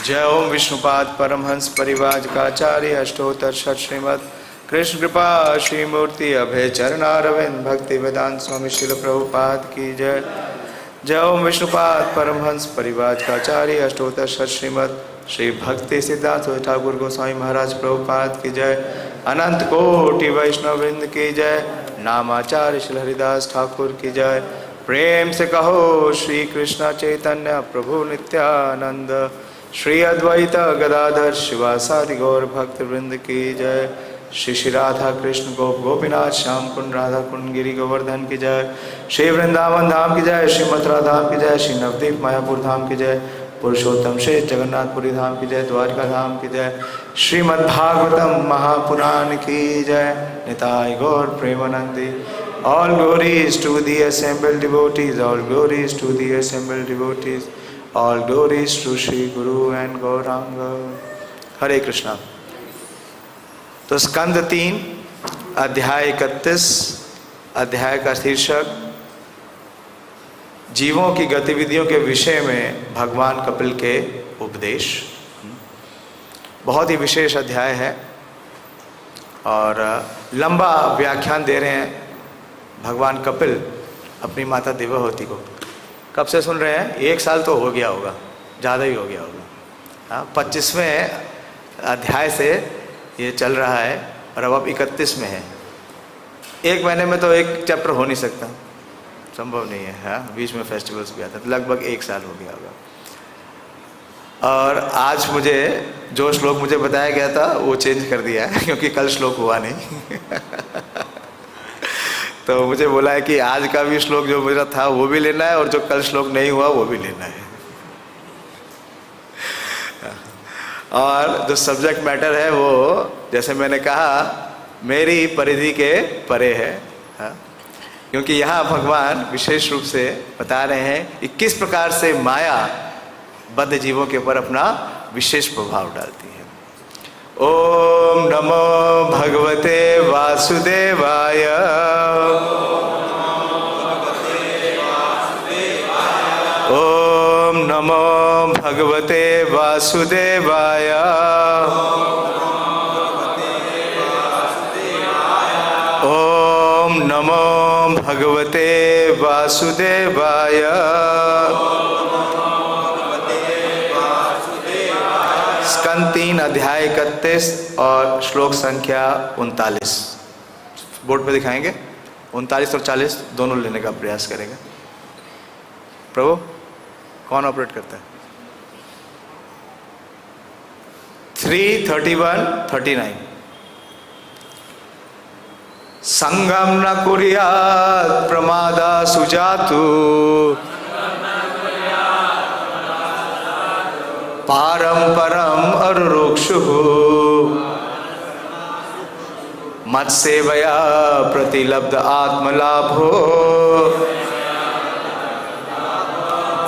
जय ओम विष्णुपाद परमहंस परिवाजकाचार्य अष्टोत्तर शत श्रीमद कृष्ण कृपा श्री मूर्ति अभय चरणारविंद भक्ति वेदांत स्वामी शिल प्रभुपाद की जय। जय ओम विष्णुपाद परमहंस परिवाजकाचार्य अष्टोत्तर शत श्रीमद श्री भक्ति सिद्धार्थ ठाकुर गोस्वामी महाराज प्रभुपाद की जय। अनंत कोटि वैष्णववृंद की जय। नामाचार्य श्री हरिदास ठाकुर की जय। प्रेम से कहो श्री कृष्ण चैतन्य प्रभु नित्यानंद श्री अद्वैत गदाधर शिवासादि गौर भक्त वृंद की जय। श्री श्री राधा कृष्ण गोप गोपीनाथ श्याम कुंड राधा कुंड गिरी गोवर्धन की जय। श्री वृंदावन धाम की जय। श्री मथुरा धाम की जय। श्री नवदीप मायापुर धाम की जय। पुरुषोत्तम श्री जगन्नाथपुरी धाम की जय। द्वारका धाम की जय। श्रीमद्भागवतम महापुराण की जय। निताय गौर Premanandi. All glories to the assembled devotees. All glories to the assembled devotees. All glories to Shri Guru and Gauranga. हरे कृष्णा। तो स्कंद 3 अध्याय 31 अध्याय का शीर्षक जीवों की गतिविधियों के विषय में भगवान कपिल के उपदेश। बहुत ही विशेष अध्याय है और लंबा व्याख्यान दे रहे हैं भगवान कपिल अपनी माता देवहूति को। कब से सुन रहे हैं? 1 साल तो हो गया होगा, ज़्यादा ही हो गया होगा। 25वें अध्याय से ये चल रहा है और अब 31 में है। 1 महीने में तो एक चैप्टर हो नहीं सकता, संभव नहीं है। हाँ, बीच में फेस्टिवल्स भी आता है, तो लगभग 1 साल हो गया होगा। और आज मुझे जो श्लोक मुझे बताया गया था वो चेंज कर दिया है क्योंकि कल श्लोक हुआ नहीं तो मुझे बोला है कि आज का भी श्लोक जो मेरा था वो भी लेना है और जो कल श्लोक नहीं हुआ वो भी लेना है। और जो सब्जेक्ट मैटर है वो जैसे मैंने कहा मेरी परिधि के परे है। क्योंकि यहाँ भगवान विशेष रूप से बता रहे हैं कि किस प्रकार से माया बद्ध जीवों के ऊपर अपना विशेष प्रभाव डालती है। ओम नमो भगवते वासुदेवाय। ओम नमो भगवते वासुदेवाय। ओम नमो भगवते वासुदेवाय। स्कंद 3 अध्याय 31 और श्लोक संख्या 39 बोर्ड पे दिखाएंगे। 39 और 40 दोनों लेने का प्रयास करेंगे। प्रभु कौन ऑपरेट करता है? 3, 31, 39। संगम न कुर्यात् प्रमादा सुजातु पारंपरम अरुरुक्षुः मत्सेवया प्रतिलब्ध आत्मलाभो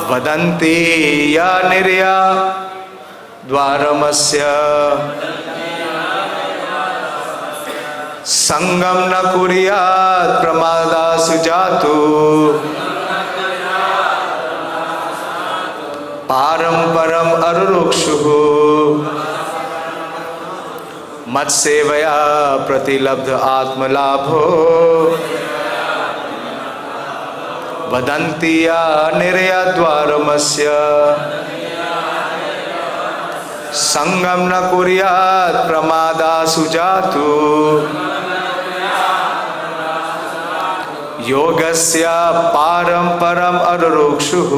वदन्ति या निर्या द्वारमस्य। संगम न कुर्यात् प्रमादासु जातु पारंपरम अरुरुक्षुः मत्सेवया प्रतिलब्ध आत्मलाभो वदन्ति या निर्या द्वारमस्य। संगम न कुर्यात् प्रमादासु जातु योगस्य पारं परम अरुरुक्षुः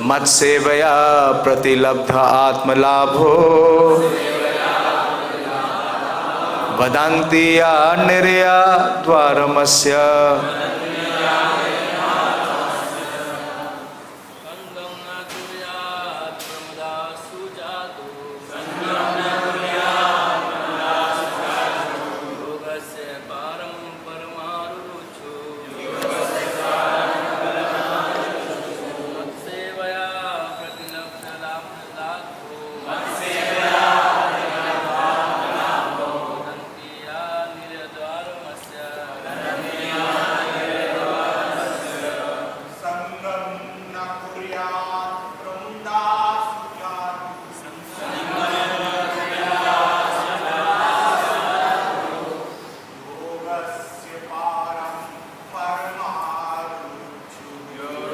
मत्सेवया प्रतिलब्ध आत्मलाभो वदन्ति या निर्या द्वारमस्य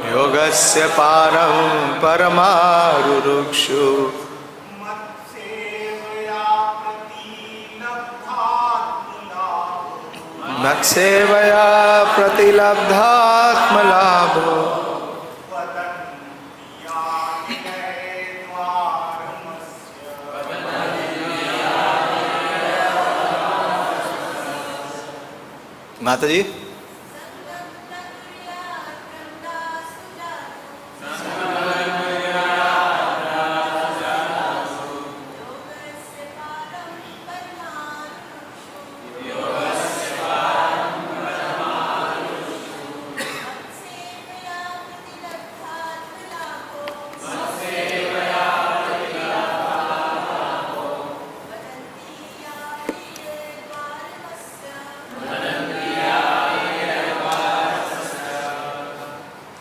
योगस्य पारं परमारुरुक्षु मत्सेवया प्रतिलब्धात्मलाभो माता जी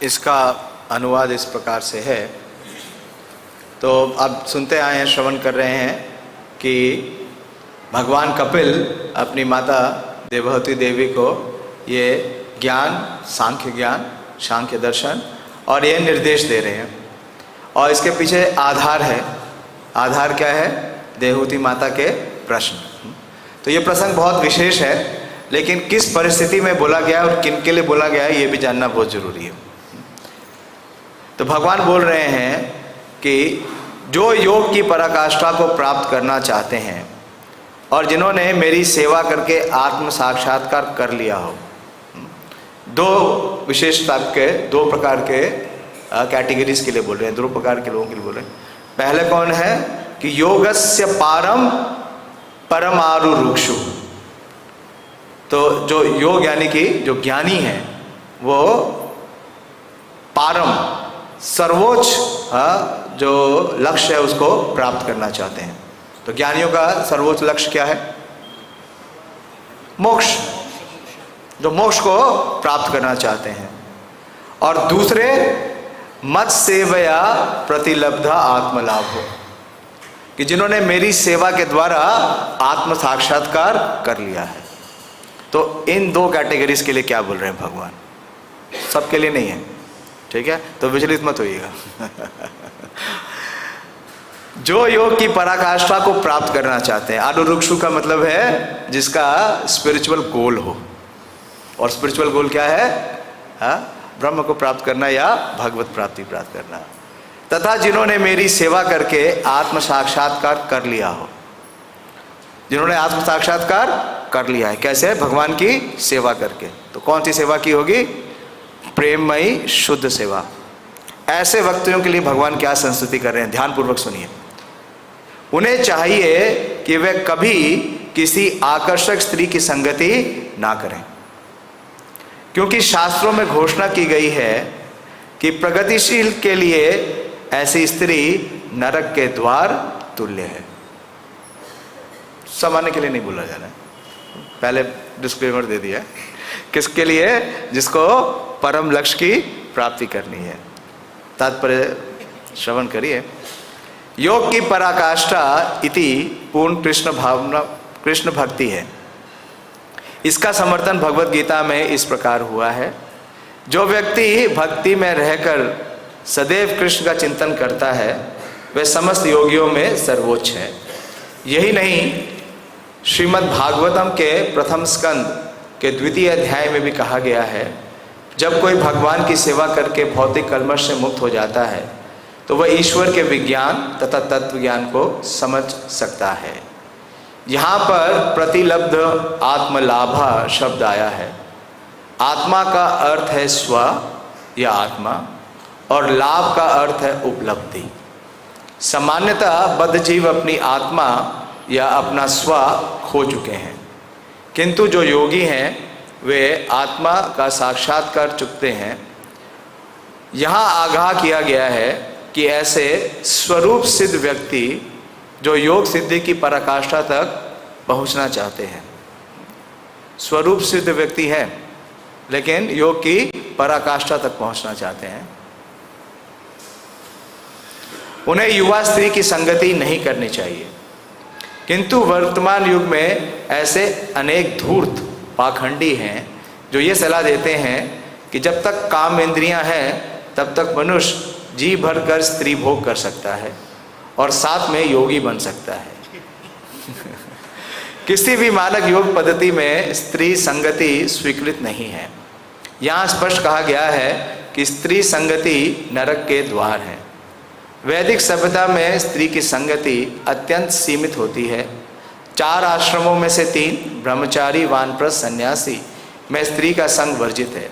इसका अनुवाद इस प्रकार से है। तो अब सुनते आए हैं, श्रवण कर रहे हैं कि भगवान कपिल अपनी माता देवहूति देवी को ये ज्ञान, सांख्य दर्शन और ये निर्देश दे रहे हैं। और इसके पीछे आधार है। आधार क्या है? देवहूति माता के प्रश्न। तो ये प्रसंग बहुत विशेष है, लेकिन किस परिस्थिति में बोला गया है और किन के लिए बोला गया है ये भी जानना बहुत जरूरी है। तो भगवान बोल रहे हैं कि जो योग की पराकाष्ठा को प्राप्त करना चाहते हैं और जिन्होंने मेरी सेवा करके आत्म साक्षात्कार कर लिया हो, दो विशेष टाइप के, दो प्रकार के कैटेगरीज के लिए बोल रहे हैं, दो प्रकार के लोगों के लिए बोल रहे हैं। पहले कौन है कि योगस्य पारम परमारुरुक्षु। तो जो योग यानी कि जो ज्ञानी है वो पारम सर्वोच्च जो लक्ष्य है उसको प्राप्त करना चाहते हैं। तो ज्ञानियों का सर्वोच्च लक्ष्य क्या है? मोक्ष। जो मोक्ष को प्राप्त करना चाहते हैं। और दूसरे मत सेवया प्रतिलब्धा आत्मलाभ हो, कि जिन्होंने मेरी सेवा के द्वारा आत्म साक्षात्कार कर लिया है। तो इन दो कैटेगरीज के लिए क्या बोल रहे हैं भगवान? सबके लिए नहीं है, ठीक है? तो विचलित मत होइएगा। जो योग की पराकाष्ठा को प्राप्त करना चाहते हैं, आरुरुक्षु का मतलब है जिसका स्पिरिचुअल गोल हो। और स्पिरिचुअल गोल क्या है? ब्रह्म को प्राप्त करना या भगवत प्राप्ति प्राप्त करना। तथा जिन्होंने मेरी सेवा करके आत्म साक्षात्कार कर लिया हो। जिन्होंने आत्म साक्षात्कार कर लिया है, कैसे? भगवान की सेवा करके। तो कौन सी सेवा की होगी? प्रेममयी शुद्ध सेवा। ऐसे व्यक्तियों के लिए भगवान क्या संस्तुति कर रहे हैं, ध्यान पूर्वक सुनिए। उन्हें चाहिए कि वे कभी किसी आकर्षक स्त्री की संगति ना करें, क्योंकि शास्त्रों में घोषणा की गई है कि प्रगतिशील के लिए ऐसी स्त्री नरक के द्वार तुल्य है। सामान्य के लिए नहीं बोला जाना है, पहले डिस्क्लेमर दे दिया। किसके लिए? जिसको परम लक्ष्य की प्राप्ति करनी है। तात्पर्य श्रवण करिए। योग की पराकाष्ठा इति पूर्ण कृष्ण भावना, कृष्ण भक्ति है। इसका समर्थन भगवत गीता में इस प्रकार हुआ है। जो व्यक्ति भक्ति में रहकर सदैव कृष्ण का चिंतन करता है वह समस्त योगियों में सर्वोच्च है। यही नहीं, श्रीमद् भागवतम के प्रथम स्कंद के द्वितीय अध्याय में भी कहा गया है, जब कोई भगवान की सेवा करके भौतिक कलमश से मुक्त हो जाता है तो वह ईश्वर के विज्ञान तथा तत्व ज्ञान को समझ सकता है। यहाँ पर प्रतिलब्ध आत्मलाभा शब्द आया है। आत्मा का अर्थ है स्व या आत्मा, और लाभ का अर्थ है उपलब्धि। सामान्यतः बद्ध जीव अपनी आत्मा या अपना स्व खो चुके हैं, किंतु जो योगी हैं वे आत्मा का साक्षात्कार कर चुकते हैं। यहाँ आगाह किया गया है कि ऐसे स्वरूप सिद्ध व्यक्ति जो योग सिद्धि की पराकाष्ठा तक पहुँचना चाहते हैं, स्वरूप सिद्ध व्यक्ति हैं लेकिन योग की पराकाष्ठा तक पहुँचना चाहते हैं, उन्हें युवा स्त्री की संगति नहीं करनी चाहिए। किंतु वर्तमान युग में ऐसे अनेक धूर्त पाखंडी हैं जो ये सलाह देते हैं कि जब तक काम इंद्रियां हैं तब तक मनुष्य जी भर कर स्त्री भोग कर सकता है और साथ में योगी बन सकता है। किसी भी मानक योग पद्धति में स्त्री संगति स्वीकृत नहीं है। यहाँ स्पष्ट कहा गया है कि स्त्री संगति नरक के द्वार है। वैदिक सभ्यता में स्त्री की संगति अत्यंत सीमित होती है। 4 आश्रमों में से 3 ब्रह्मचारी, वानप्रस्थ, सन्यासी में स्त्री का संग वर्जित है।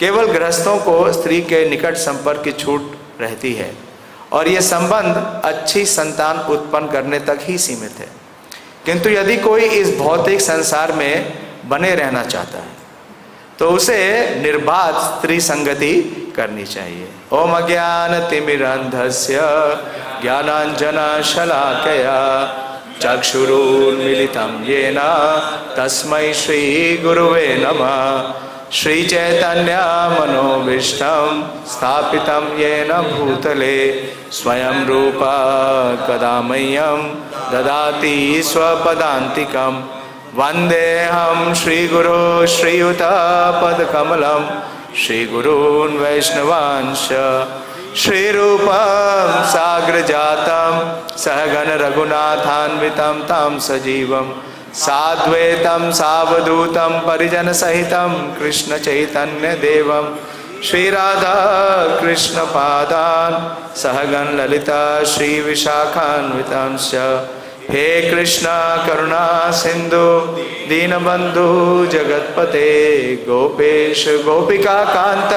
केवल गृहस्थों को स्त्री के निकट संपर्क की छूट रहती है और ये संबंध अच्छी संतान उत्पन्न करने तक ही सीमित है। किंतु यदि कोई इस भौतिक संसार में बने रहना चाहता है तो उसे निर्बाध स्त्री संगति करनी चाहिए। ओम अज्ञान तिमिरंधस्य ज्ञानांजन शलाकया चक्षुरुन्मीलितं येन तस्मै श्री गुरुवे नमः। श्री चैतन्य मनोभीष्टं स्थापितं येन भूतले स्वयं रूपा कदा मह्यं ददाति स्वपदान्तिकं। वन्देऽहं श्रीगुरो श्रीयुतपदकमलं श्रीगुरून् वैष्णवांश्च। श्रीरूपं साग्रजातं सहगण रघुनाथान्वितं तं सजीवं साद्वैतं सावधूतं परिजनसहितं कृष्ण चैतन्य देवं श्रीराधा कृष्ण पादान् सहगण ललिता श्री विशाखान्वितांश्च। हे कृष्ण करुणा सिंधु दीनबंधु जगतपते गोपेश गोपिका कांत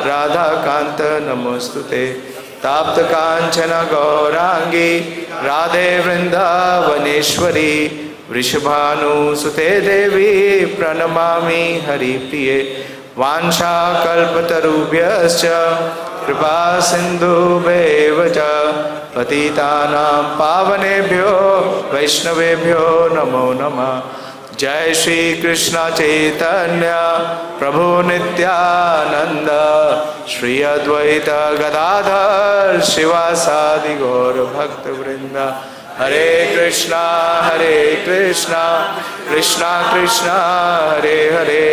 राधा कांत नमोस्तुते। ताप्त कांचन गौरांगी राधे वृंदावनेश्वरी वृषभानुसुते देवी प्रणमामि हरिप्रिये। वाञ्छाकल्पतरुभ्यश्च कृपा सिन्धुभ्येव च पतितानां पावनेभ्यो वैष्णवेभ्यो नमो नमः। जय श्री कृष्ण चैतन्य प्रभु नित्यानंद श्री अद्वैत गदाधर शिवासादि गौर भक्त वृंद। हरे कृष्णा कृष्णा कृष्णा हरे हरे,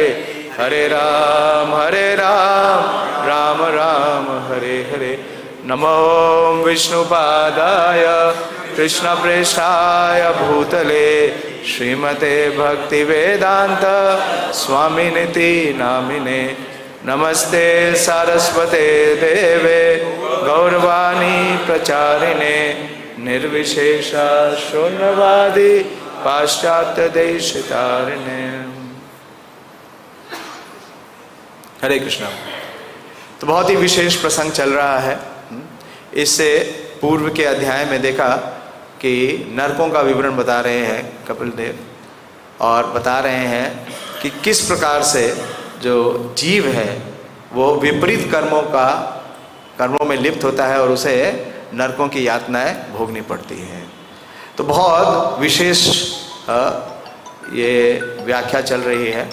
हरे राम राम राम हरे हरे। नमो विष्णुपादाय कृष्णप्रेष्ठाय भूतले श्रीमते भक्तिवेदांत स्वामिनिति नामिने। नमस्ते सारस्वते देवे गौरवाणी प्रचारिणे निर्विशेषा शून्यवादी पाश्चात्य देशतारिणे। हरे कृष्णा। तो बहुत ही विशेष प्रसंग चल रहा है। इससे पूर्व के अध्याय में देखा कि नरकों का विवरण बता रहे हैं कपिल देव, और बता रहे हैं कि किस प्रकार से जो जीव है वो विपरीत कर्मों में लिप्त होता है और उसे नरकों की यातनाएं भोगनी पड़ती हैं। तो बहुत विशेष ये व्याख्या चल रही है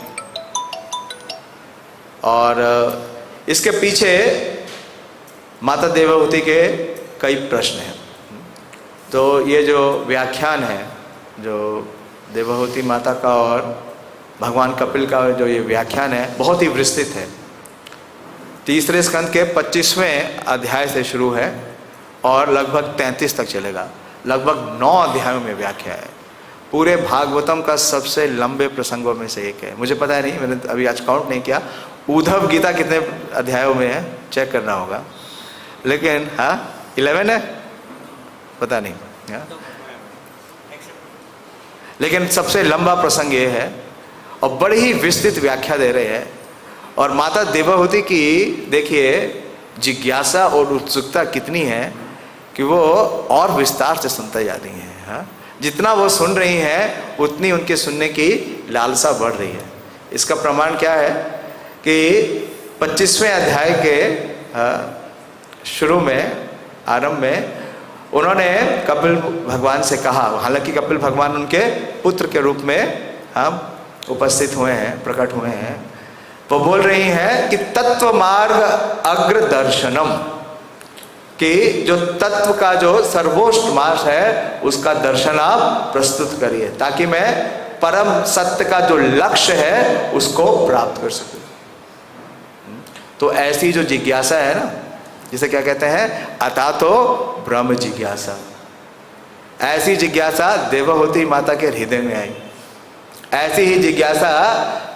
और इसके पीछे माता देवहूति के कई प्रश्न हैं। तो ये जो व्याख्यान है, जो देवहूति माता का और भगवान कपिल का जो ये व्याख्यान है, बहुत ही विस्तृत है। तीसरे स्कंद के 25वें अध्याय से शुरू है और लगभग 33 तक चलेगा। लगभग 9 अध्यायों में व्याख्या है। पूरे भागवतम का सबसे लंबे प्रसंगों में से एक है। मुझे पता है नहीं, मैंने अभी आज काउंट नहीं किया। उद्धव गीता कितने अध्यायों में है, चेक करना होगा, लेकिन हाँ 11 है, पता नहीं हाँ? लेकिन सबसे लंबा प्रसंग ये है और बड़ी ही विस्तृत व्याख्या दे रहे हैं। और माता देवहूति की देखिए जिज्ञासा और उत्सुकता कितनी है कि वो और विस्तार से सुनते जा रही हैं। हाँ? जितना वो सुन रही हैं उतनी उनके सुनने की लालसा बढ़ रही है। इसका प्रमाण क्या है कि 25वें अध्याय के शुरू में, आरंभ में उन्होंने कपिल भगवान से कहा, हालांकि कपिल भगवान उनके पुत्र के रूप में हम उपस्थित हुए हैं, प्रकट हुए हैं। वो बोल रही हैं कि तत्व मार्ग अग्र दर्शनम, कि जो तत्व का जो सर्वोच्च मार्ग है उसका दर्शन आप प्रस्तुत करिए, ताकि मैं परम सत्य का जो लक्ष्य है उसको प्राप्त कर सकूं। तो ऐसी जो जिज्ञासा है ना, जिसे क्या कहते हैं, अथा तो ब्रह्म जिज्ञासा, ऐसी जिज्ञासा देवहूति माता के हृदय में आई। ऐसी ही जिज्ञासा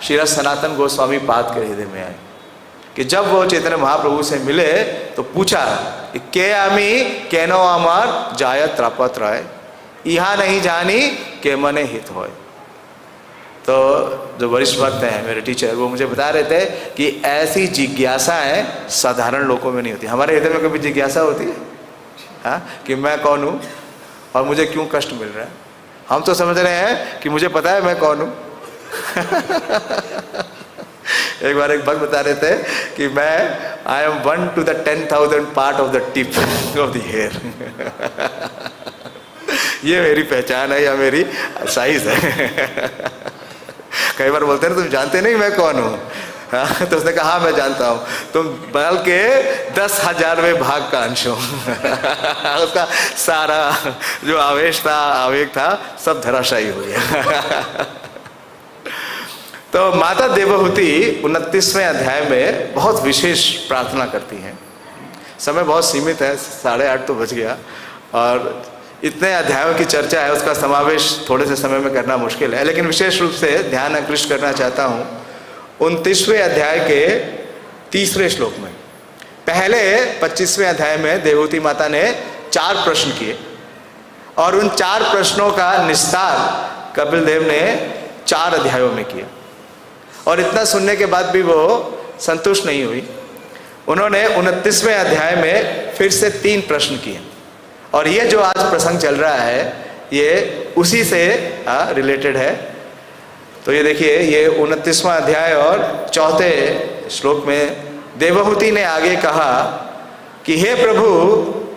श्री सनातन गोस्वामी पाद के हृदय में आई कि जब वो चैतन्य महाप्रभु से मिले तो पूछा कि के आमी केनो अमर जायत त्रापत राय, यहाँ नहीं जानी के मने हित होय। तो जो वरिष्ठ भक्त हैं मेरे टीचर, वो मुझे बता रहे थे कि ऐसी जिज्ञासाएं साधारण लोगों में नहीं होती। हमारे हृदय में कभी जिज्ञासा होती है हाँ, कि मैं कौन हूँ और मुझे क्यों कष्ट मिल रहा है। हम तो समझ रहे हैं कि मुझे पता है मैं कौन हूँ। एक बार एक भक्त बता रहे थे कि मैं I am 1 to the 10,000 part of the tip of the hair. ये मेरी पहचान है या मेरी साइज है। कई बार बोलते हैं तुम जानते नहीं मैं कौन हूँ हाँ? तो उसने कहा हाँ मैं जानता हूँ, तुम बाल के 10,000वें भाग का अंश हो। उसका सारा जो आवेश था, आवेग था, सब धराशायी हो गया। तो माता देवहूति 29वें अध्याय में बहुत विशेष प्रार्थना करती हैं। समय बहुत सीमित है, 8:30 तो बज गया और इतने अध्यायों की चर्चा है, उसका समावेश थोड़े से समय में करना मुश्किल है, लेकिन विशेष रूप से ध्यान आकृष्ट करना चाहता हूँ 29वें अध्याय के 3रे श्लोक में। पहले 25वें अध्याय में देवहूति माता ने 4 प्रश्न किए और उन 4 प्रश्नों का निस्तार कपिल देव ने 4 अध्यायों में किया। और इतना सुनने के बाद भी वो संतुष्ट नहीं हुई। उन्होंने 29वें अध्याय में फिर से 3 प्रश्न किए और ये जो आज प्रसंग चल रहा है ये उसी से रिलेटेड है। तो ये देखिए, ये 29वां अध्याय और 4थे श्लोक में देवहूति ने आगे कहा कि हे प्रभु,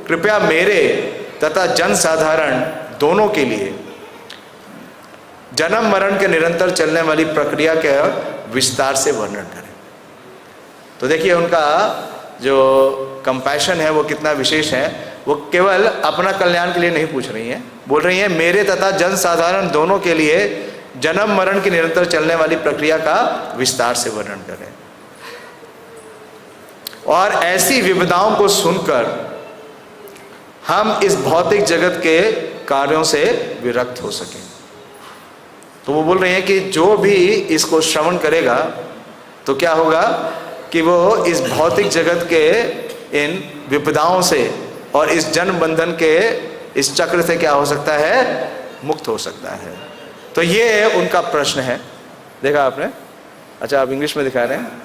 कृपया मेरे तथा जन साधारण दोनों के लिए जन्म मरण के निरंतर चलने वाली प्रक्रिया के विस्तार से वर्णन करें। तो देखिए उनका जो कंपैशन है वो कितना विशेष है। वो केवल अपना कल्याण के लिए नहीं पूछ रही हैं, बोल रही हैं मेरे तथा जन साधारण दोनों के लिए जन्म मरण की निरंतर चलने वाली प्रक्रिया का विस्तार से वर्णन करें और ऐसी विविधताओं को सुनकर हम इस भौतिक जगत के कार्यों से विरक्त हो सकें। तो वो बोल रही हैं कि जो भी इसको श्रवण करेगा तो क्या होगा कि वो इस भौतिक जगत के इन विपदाओं से और इस जन्म बंधन के इस चक्र से क्या हो सकता है, मुक्त हो सकता है। तो ये उनका प्रश्न है। देखा आपने? अच्छा, आप इंग्लिश में दिखा रहे हैं।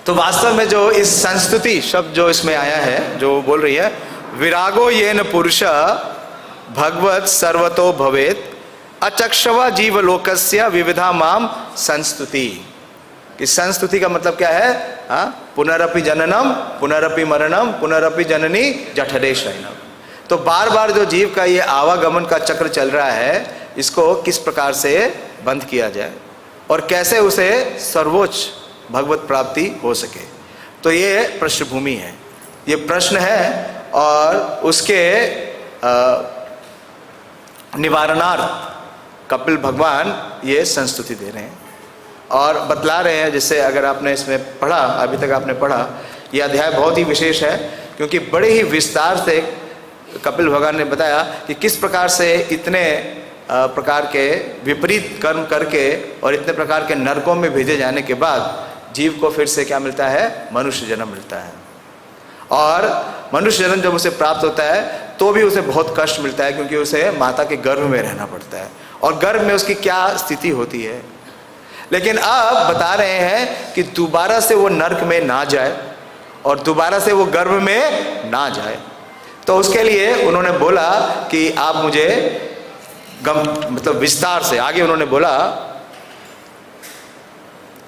तो वास्तव में जो इस संस्तुति शब्द जो इसमें आया है, जो बोल रही है विरागो येन पुरुष भगवत सर्वतो भवेत अचक्षवा जीवलोकस्य विविधा माम संस्तुति। इस संस्तुति का मतलब क्या है? पुनरपि जननम पुनरपि मरणम पुनरपि जननी जठरे शयनम। तो बार बार जो जीव का ये आवागमन का चक्र चल रहा है, इसको किस प्रकार से बंद किया जाए और कैसे उसे सर्वोच्च भगवत प्राप्ति हो सके। तो ये पृष्ठभूमि है, ये प्रश्न है और उसके निवारणार्थ कपिल भगवान ये संस्तुति दे रहे हैं। और बतला रहे हैं, जिससे अगर आपने इसमें पढ़ा, अभी तक आपने पढ़ा, यह अध्याय बहुत ही विशेष है, क्योंकि बड़े ही विस्तार से कपिल भगवान ने बताया कि किस प्रकार से इतने प्रकार के विपरीत कर्म करके और इतने प्रकार के नरकों में भेजे जाने के बाद जीव को फिर से क्या मिलता है, मनुष्य जन्म मिलता है। और मनुष्य जन्म जब उसे प्राप्त होता है तो भी उसे बहुत कष्ट मिलता है, क्योंकि उसे माता के गर्भ में रहना पड़ता है और गर्भ में उसकी क्या स्थिति होती है। लेकिन अब बता रहे हैं कि दोबारा से वो नरक में ना जाए और दोबारा से वो गर्भ में ना जाए। तो उसके लिए उन्होंने बोला कि आप मुझे मतलब विस्तार से आगे उन्होंने बोला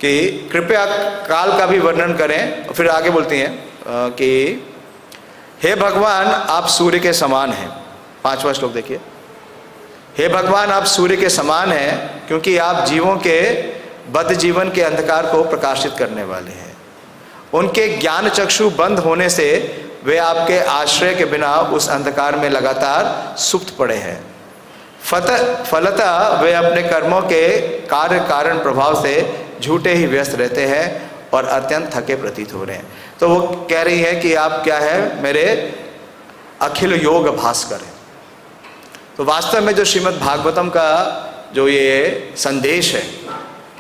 कि कृपया काल का भी वर्णन करें। फिर आगे बोलती हैं कि हे भगवान आप सूर्य के समान हैं। 5वां श्लोक देखिए, हे भगवान आप सूर्य के समान हैं, क्योंकि आप जीवों के बद्ध जीवन के अंधकार को प्रकाशित करने वाले हैं। उनके ज्ञान चक्षु बंद होने से वे आपके आश्रय के बिना उस अंधकार में लगातार सुप्त पड़े हैं। फलतः वे अपने कर्मों के कार्य कारण प्रभाव से झूठे ही व्यस्त रहते हैं और अत्यंत थके प्रतीत हो रहे हैं। तो वो कह रही है कि आप क्या है, मेरे अखिल योग भास्कर हैं। तो वास्तव में जो श्रीमद् भागवतम का जो ये संदेश है,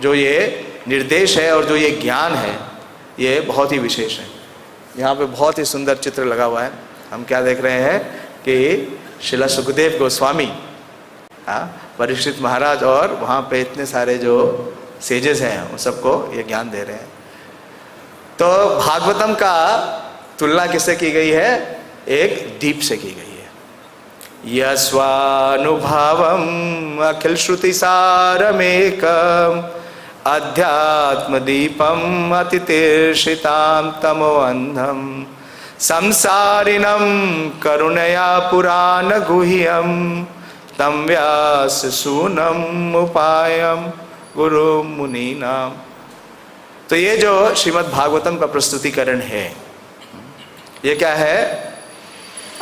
जो ये निर्देश है और जो ये ज्ञान है, ये बहुत ही विशेष है। यहाँ पे बहुत ही सुंदर चित्र लगा हुआ है। हम क्या देख रहे हैं कि श्रील सुखदेव गोस्वामी, परीक्षित महाराज और वहाँ पे इतने सारे जो सेजेस हैं उन सबको ये ज्ञान दे रहे हैं। तो भागवतम का तुलना किससे की गई है, एक दीप से की गई है। यस्वानुभवम अखिल श्रुति सारमेकम अध्यात्म दीपम अतितीर्षिताम तमो अंधम संसारिणम करुणया पुराण गुह्यम तम व्यास सूनम उपायम गुरु मुनि नाम। तो ये जो श्रीमद् भागवतम का प्रस्तुतिकरण है, ये क्या है,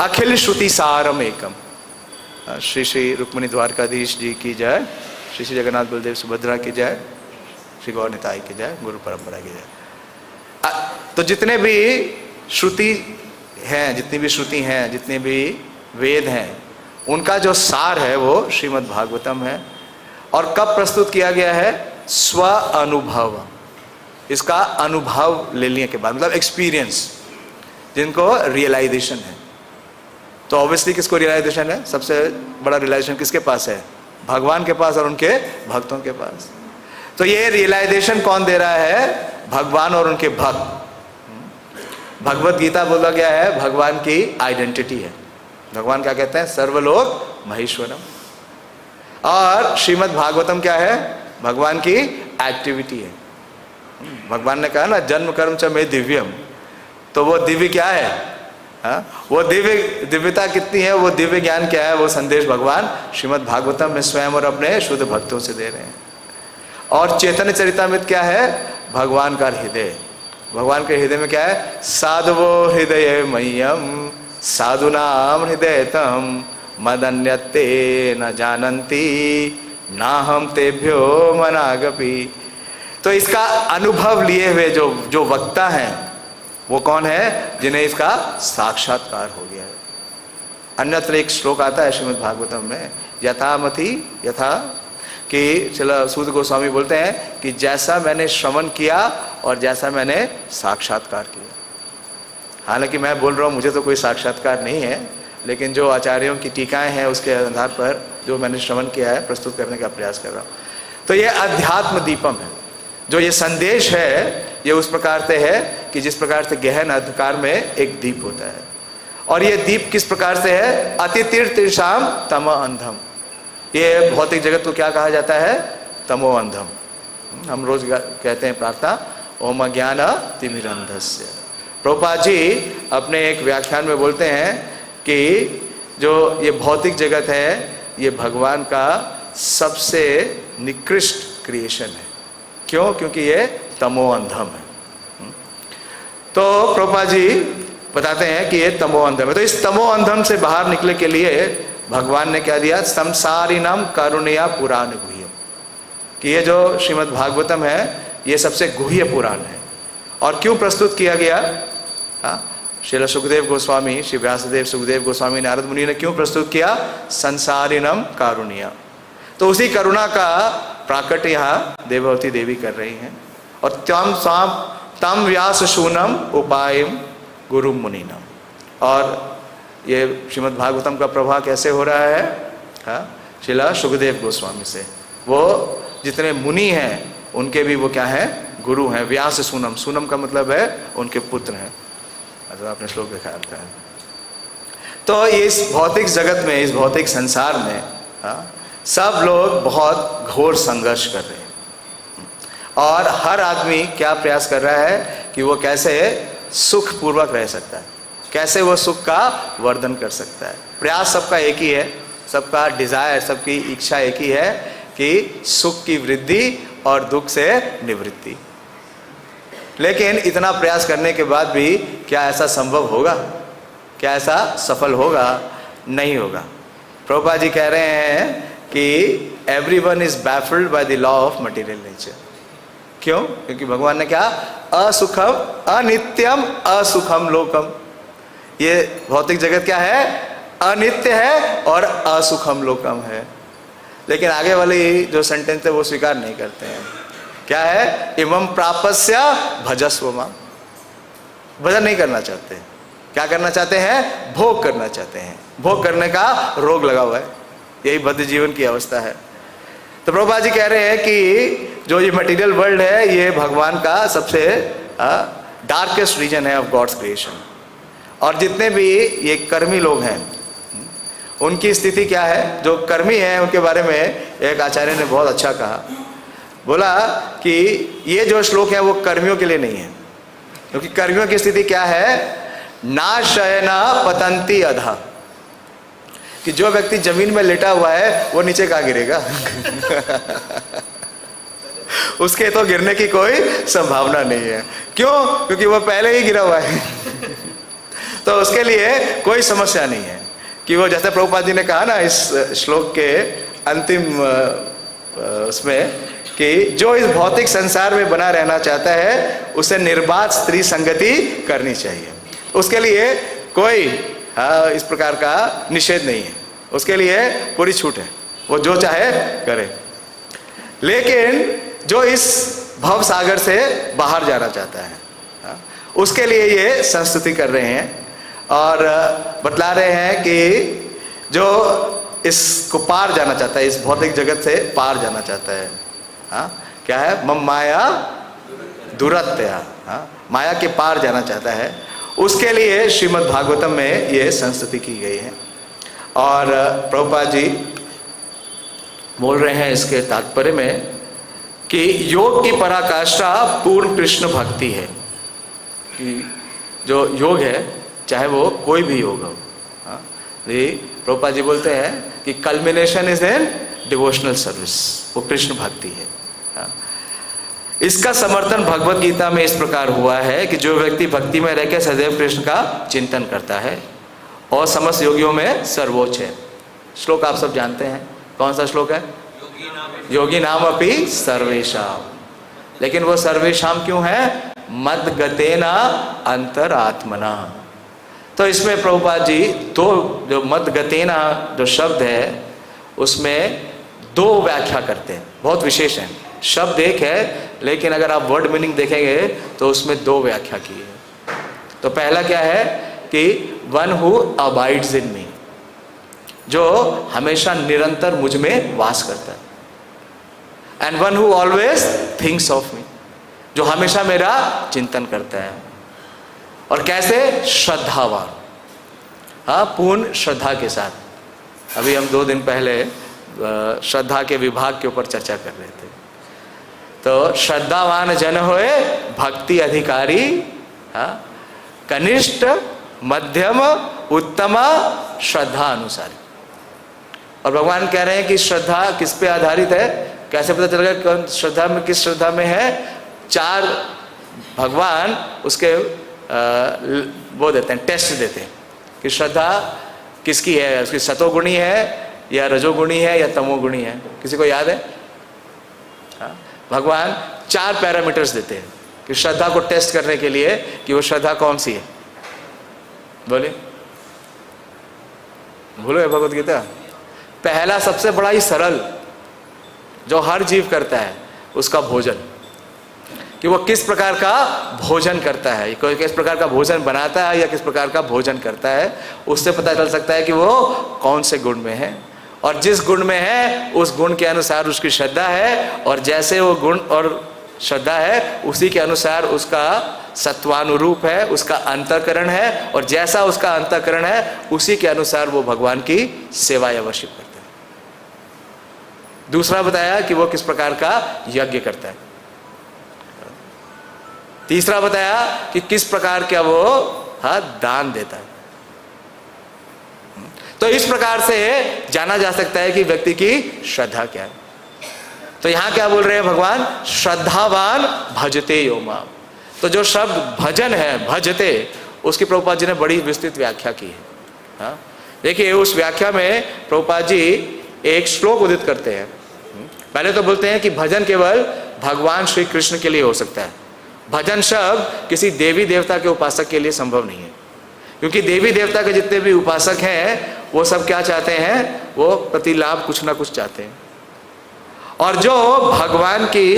अखिल श्रुति सारम एकम। श्री श्री रुक्मिणी द्वारकाधीश जी की जय, श्री श्री जगन्नाथ बलदेव सुभद्रा की जय, श्री गौर निताई की जय, गुरु परंपरा की जय। तो जितने भी श्रुति हैं, जितनी भी श्रुति हैं, जितने भी वेद हैं, उनका जो सार है वो श्रीमद् भागवतम है। और कब प्रस्तुत किया गया है, स्व अनुभव, इसका अनुभव लेने के बाद, मतलब एक्सपीरियंस, जिनको रियलाइजेशन है। तो ऑब्वियसली किसको रियलाइजेशन है, सबसे बड़ा रियलाइजेशन किसके पास है, भगवान के पास और उनके भक्तों के पास। तो ये रियलाइजेशन कौन दे रहा है, भगवान और उनके भक्त। भगवत गीता बोला गया है भगवान की आइडेंटिटी है। भगवान क्या कहते हैं, सर्वलोक महेश्वरम। और श्रीमद् भागवतम क्या है, भगवान की एक्टिविटी है। भगवान ने कहा ना, जन्म कर्म च मे दिव्यम, तो वो दिव्य क्या है, वो दिव्यता कितनी है, वो दिव्य ज्ञान क्या है, वो संदेश भगवान श्रीमद् भागवतम में स्वयं और अपने शुद्ध भक्तों से दे रहे हैं। और चैतन्य चरितामृत क्या है, भगवान का हृदय। भगवान के हृदय में क्या है, साधवो हृदय मह्यम साधुनाम हृदय तम मदन्यते न जानन्ति ना हम तेभ्यो मनागपि। तो इसका अनुभव लिए हुए जो वक्ता हैं वो कौन है, जिन्हें इसका साक्षात्कार हो गया है। अन्यत्र एक श्लोक आता है श्रीमद् भागवतम में, यथामति यथा, कि चलो सूत गोस्वामी बोलते हैं कि जैसा मैंने श्रवण किया और जैसा मैंने साक्षात्कार किया। हालांकि मैं बोल रहा हूँ मुझे तो कोई साक्षात्कार नहीं है, लेकिन जो आचार्यों की टीकाएं हैं उसके आधार पर जो मैंने श्रवण किया है प्रस्तुत करने का प्रयास कर रहा हूँ। तो ये अध्यात्म दीपम है। जो ये संदेश है ये उस प्रकार से है कि जिस प्रकार से गहन अंधकार में एक दीप होता है। और ये दीप किस प्रकार से है, अतितीर्षाम तमो अंधम। ये भौतिक जगत को क्या कहा जाता है, तमो अंधम। हम रोज कहते हैं प्रार्थना, ओम ज्ञान तिमिरंधस्य। प्रभुपाद जी अपने एक व्याख्यान में बोलते हैं कि जो ये भौतिक जगत है ये भगवान का सबसे निकृष्ट क्रिएशन है। क्यों, क्योंकि ये तमो अंधम है। तो प्रभुपाद जी बताते हैं कि ये तमो अंधम है। तो इस तमो अंधम से बाहर निकलने के लिए भगवान ने क्या दिया, संसारिणम करुणया पुराण गुह्यम। कि ये जो श्रीमद् भागवतम है ये सबसे गुह्य पुराण है। और क्यों प्रस्तुत किया गया? श्रील सुखदेव गोस्वामी, श्री व्यासदेव सुखदेव गोस्वामी नारद मुनि ने क्यों प्रस्तुत किया? संसारिणम कारुण्य। तो उसी करुणा का प्राकट यहाँ देवभूति देवी कर रही हैं। और तम व्यास शूनम उपायम गुरु मुनिनम। और ये श्रीमद् भागवतम का प्रभाव कैसे हो रहा है? श्रीला सुखदेव गोस्वामी से। वो जितने मुनि हैं उनके भी वो क्या है? गुरु हैं। व्यास सूनम, सूनम का मतलब है उनके पुत्र हैं। तो आपने श्लोक देखा है। तो इस भौतिक जगत में, इस भौतिक संसार में सब लोग बहुत घोर संघर्ष कर रहे हैं। और हर आदमी क्या प्रयास कर रहा है कि वो कैसे सुख पूर्वक रह सकता है, कैसे वो सुख का वर्धन कर सकता है। प्रयास सबका एक ही है, सबका डिजायर, सबकी इच्छा एक ही है कि सुख की वृद्धि और दुख से निवृत्ति। लेकिन इतना प्रयास करने के बाद भी क्या ऐसा संभव होगा? क्या ऐसा सफल होगा? नहीं होगा। प्रभुपाद जी कह रहे हैं कि everyone is baffled by the law of material nature. क्यों? क्योंकि भगवान ने क्या? असुखम अनित्यम असुखम लोकम। ये भौतिक जगत क्या है? अनित्य है और असुखम लोकम है। लेकिन आगे वाली जो सेंटेंस है वो स्वीकार नहीं करते हैं। क्या है? इमं प्रापस्य भजस्व मां। भजन नहीं करना चाहते। क्या करना चाहते हैं? भोग करना चाहते हैं। भोग करने का रोग लगा हुआ है। यही बद्ध जीवन की अवस्था है। तो प्रभुपाद जी कह रहे हैं कि जो ये मटेरियल वर्ल्ड है ये भगवान का सबसे डार्केस्ट रीजन है ऑफ गॉड्स क्रिएशन। और जितने भी ये कर्मी लोग हैं उनकी स्थिति क्या है? जो कर्मी हैं उनके बारे में एक आचार्य ने बहुत अच्छा कहा। बोला कि ये जो श्लोक है वो कर्मियों के लिए नहीं है, क्योंकि कर्मियों की स्थिति क्या है? ना शयना पतंती अधा। कि जो व्यक्ति जमीन में लेटा हुआ है वो नीचे कहाँ गिरेगा? उसके तो गिरने की कोई संभावना नहीं है। क्यों? क्योंकि वो पहले ही गिरा हुआ है। तो उसके लिए कोई समस्या नहीं है कि वो, जैसे प्रभुपाद जी ने कहा ना इस श्लोक के अंतिम उसमें, कि जो इस भौतिक संसार में बना रहना चाहता है उसे निर्बाध स्त्री संगति करनी चाहिए। उसके लिए कोई इस प्रकार का निषेध नहीं है, उसके लिए पूरी छूट है, वो जो चाहे करे। लेकिन जो इस भव सागर से बाहर जाना चाहता है उसके लिए ये संस्तुति कर रहे हैं और बतला रहे हैं कि जो इसको पार जाना चाहता है, इस भौतिक जगत से पार जाना चाहता है, क्या है? मम माया दुरत्या, माया के पार जाना चाहता है, उसके लिए श्रीमद् भागवतम में ये संस्तुति की गई है। और प्रभुपाद जी बोल रहे हैं इसके तात्पर्य में कि योग की पराकाष्ठा पूर्ण कृष्ण भक्ति है। कि जो योग है, चाहे वो कोई भी योग हो, प्रभुपाद जी बोलते हैं कि culmination is in devotional service, वो कृष्ण भक्ति है। इसका समर्थन भगवत गीता में इस प्रकार हुआ है कि जो व्यक्ति भक्ति में रहकर सदैव कृष्ण का चिंतन करता है और समस्त योगियों में सर्वोच्च है। श्लोक आप सब जानते हैं, कौन सा श्लोक है? योगी नाम अपि सर्वेशाम। लेकिन वो सर्वेशाम क्यों है? मद गतेना अंतरात्मना। तो इसमें प्रभुपाद जी दो, जो मद गतेना जो शब्द है उसमें दो व्याख्या करते हैं, बहुत विशेष है। शब्द एक है लेकिन अगर आप वर्ड मीनिंग देखेंगे तो उसमें दो व्याख्या की है। तो पहला क्या है कि वन हु अबाइड्स इन मी, जो हमेशा निरंतर मुझ में वास करता है। And one who always thinks of me, जो हमेशा मेरा चिंतन करता है। और कैसे? श्रद्धावान, पूर्ण श्रद्धा के साथ। अभी हम 2 दिन पहले श्रद्धा के विभाग के ऊपर चर्चा कर रहे थे। तो श्रद्धावान जन होए भक्ति अधिकारी, कनिष्ठ मध्यम उत्तम श्रद्धा अनुसारी। और भगवान कह रहे हैं कि श्रद्धा किस पे आधारित है? कैसे पता चलेगा कौन श्रद्धा में, किस श्रद्धा में है? 4 भगवान उसके वो देते हैं, टेस्ट देते हैं कि श्रद्धा किसकी है, उसकी सतोगुणी है या रजोगुणी है या तमोगुणी है। किसी को याद है? भगवान 4 पैरामीटर्स देते हैं कि श्रद्धा को टेस्ट करने के लिए कि वो श्रद्धा कौन सी है। बोले भूलो भगवत गीता। पहला सबसे बड़ा ही सरल जो हर जीव करता है उसका भोजन, कि वो किस प्रकार का भोजन करता है, कोई किस प्रकार का भोजन बनाता है या किस प्रकार का भोजन करता है, उससे पता चल सकता है कि वो कौन से गुण में है। और जिस गुण में है उस गुण के अनुसार उसकी श्रद्धा है, और जैसे वो गुण और श्रद्धा है उसी के अनुसार उसका सत्वानुरूप है, उसका अंतःकरण है, और जैसा उसका अंतःकरण है उसी के अनुसार वो भगवान की सेवा अवश्य करता है। दूसरा बताया कि वो किस प्रकार का यज्ञ करता है। तीसरा बताया कि किस प्रकार का वो दान देता है। तो इस प्रकार से जाना जा सकता है कि व्यक्ति की श्रद्धा क्या है। तो यहां क्या बोल रहे हैं भगवान, श्रद्धावान भजते यो माम। तो जो शब्द भजन है, भजते, उसकी प्रभुपाद जी ने बड़ी विस्तृत व्याख्या की है। देखिए उस व्याख्या में प्रभुपाद जी एक श्लोक उदित करते हैं। पहले तो बोलते हैं कि भजन केवल भगवान श्री कृष्ण के लिए हो सकता है। भजन शब्द किसी देवी देवता के उपासक के लिए संभव नहीं है, क्योंकि देवी देवता के जितने भी उपासक हैं वो सब क्या चाहते हैं, वो प्रतिलाभ कुछ ना कुछ चाहते हैं। और जो भगवान की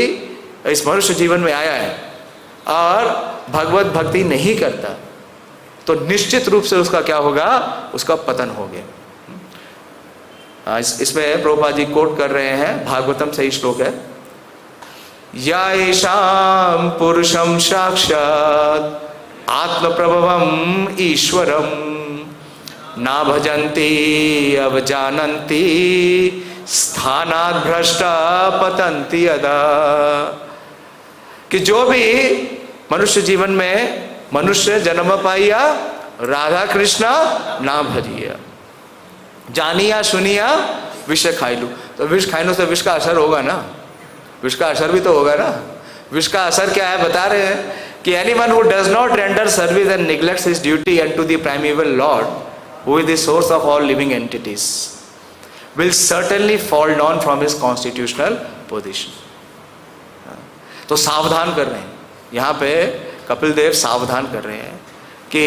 इस मनुष्य जीवन में आया है और भगवत भक्ति नहीं करता, तो निश्चित रूप से उसका क्या होगा, उसका पतन हो गया। इसमें प्रभुपाद जी कोट कर रहे हैं, भागवतम से ही श्लोक है, या येषां पुरुषं साक्षात् आत्मप्रभवम् ईश्वरं ना भजन्ति अवजानन्ति स्थानात् भ्रष्टा पतन्ति यदा। कि जो भी मनुष्य जीवन में मनुष्य जन्म पाइया, राधा कृष्ण ना भजिया, जानिया सुनिया विष खाइलू। तो विष खाइलू से विष का असर होगा ना, विष का असर भी तो होगा ना। विष का असर क्या है बता रहे हैं कि anyone who does not render service and neglects his duty and the primeval lord who is the source of all living entities will certainly fall down from his constitutional position. तो सावधान कर रहे हैं यहाँ पे, कपिल देव सावधान कर रहे हैं कि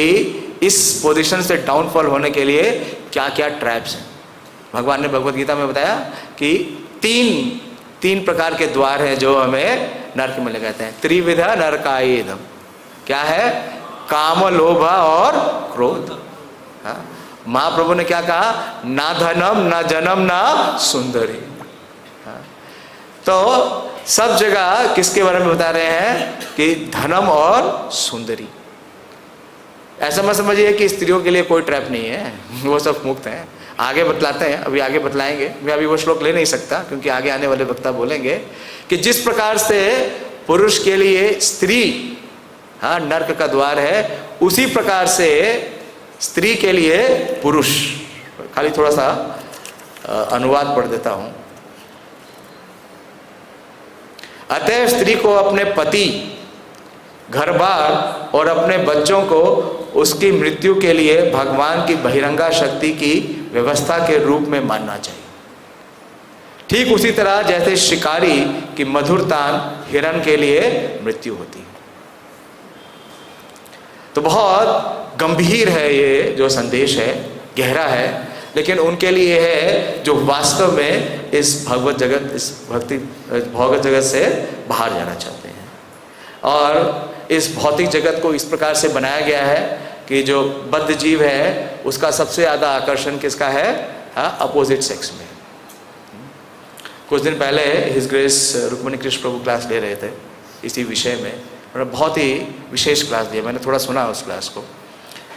इस पोजीशन से डाउनफॉल होने के लिए क्या क्या ट्रैप्स हैं। भगवान ने भगवत गीता में बताया कि तीन प्रकार के द्वार हैं जो हमें नरक में लगाते हैं। त्रिविधा नरकायेदम, क्या है, काम, लोभ और क्रोध। महाप्रभु ने क्या कहा, ना धनम ना जन्म ना सुंदरी। तो सब जगह किसके बारे में बता रहे हैं कि धनम और सुंदरी। ऐसा मत समझिए कि स्त्रियों के लिए कोई ट्रैप नहीं है, वो सब मुक्त हैं। आगे बतलाते हैं, अभी आगे बतलाएंगे। मैं अभी वो श्लोक ले नहीं सकता क्योंकि आगे आने वाले वक्ता बोलेंगे कि जिस प्रकार से पुरुष के लिए स्त्री नर्क का द्वार है, उसी प्रकार से स्त्री के लिए पुरुष। खाली थोड़ा सा अनुवाद पढ़ देता हूं। अतः स्त्री को अपने पति, घर बार और अपने बच्चों को उसकी मृत्यु के लिए भगवान की बहिरंगा शक्ति की व्यवस्था के रूप में मानना चाहिए। ठीक उसी तरह जैसे शिकारी की मधुर तान हिरण के लिए मृत्यु होती है। तो बहुत गंभीर है ये जो संदेश है, गहरा है, लेकिन उनके लिए है जो वास्तव में इस भगवत जगत, इस भक्ति भौतिक जगत से बाहर जाना चाहते हैं। और इस भौतिक जगत को इस प्रकार से बनाया गया है कि जो बद्ध जीव है उसका सबसे ज़्यादा आकर्षण किसका है, अपोजिट सेक्स में। कुछ दिन पहले हिज ग्रेस रुक्मिणी कृष्ण प्रभु क्लास ले रहे थे इसी विषय में, और बहुत ही विशेष क्लास दिया। मैंने थोड़ा सुना उस क्लास को,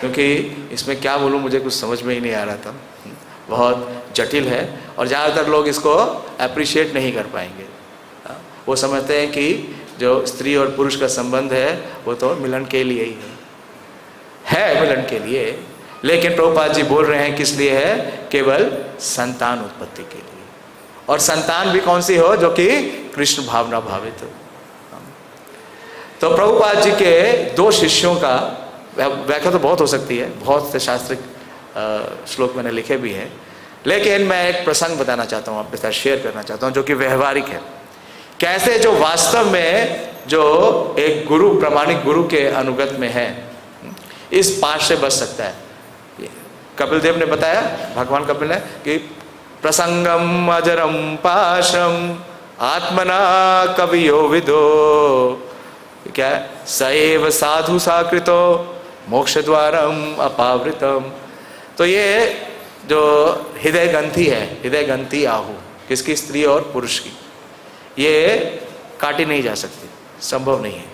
क्योंकि इसमें क्या बोलूँ मुझे कुछ समझ में ही नहीं आ रहा था, बहुत जटिल है और ज़्यादातर लोग इसको अप्रिशिएट नहीं कर पाएंगे। वो समझते हैं कि जो स्त्री और पुरुष का संबंध है वो तो मिलन के लिए ही है मिलन के लिए, लेकिन प्रभुपाद जी बोल रहे हैं किस लिए है, केवल संतान उत्पत्ति के लिए। और संतान भी कौन सी हो, जो कि कृष्ण भावना भावित हो। तो प्रभुपाद जी के दो शिष्यों का व्याख्या तो बहुत हो सकती है, बहुत से शास्त्रिक श्लोक मैंने लिखे भी हैं, लेकिन मैं एक प्रसंग बताना चाहता हूँ, आपके साथ शेयर करना चाहता हूँ जो कि व्यवहारिक है। कैसे जो वास्तव में जो एक गुरु, प्रामाणिक गुरु के अनुगत में है, इस पाश से बच सकता है। कपिल देव ने बताया, भगवान कपिल ने, कि प्रसंगम अजरम पाशम आत्मना कवियो विदो, क्या है, सएव साधु साकृतो मोक्ष द्वारम अपावृतम। तो ये जो हृदय ग्रंथि है, हृदय ग्रंथि आहु, किसकी? स्त्री और पुरुष की, ये काटी नहीं जा सकती, संभव नहीं है,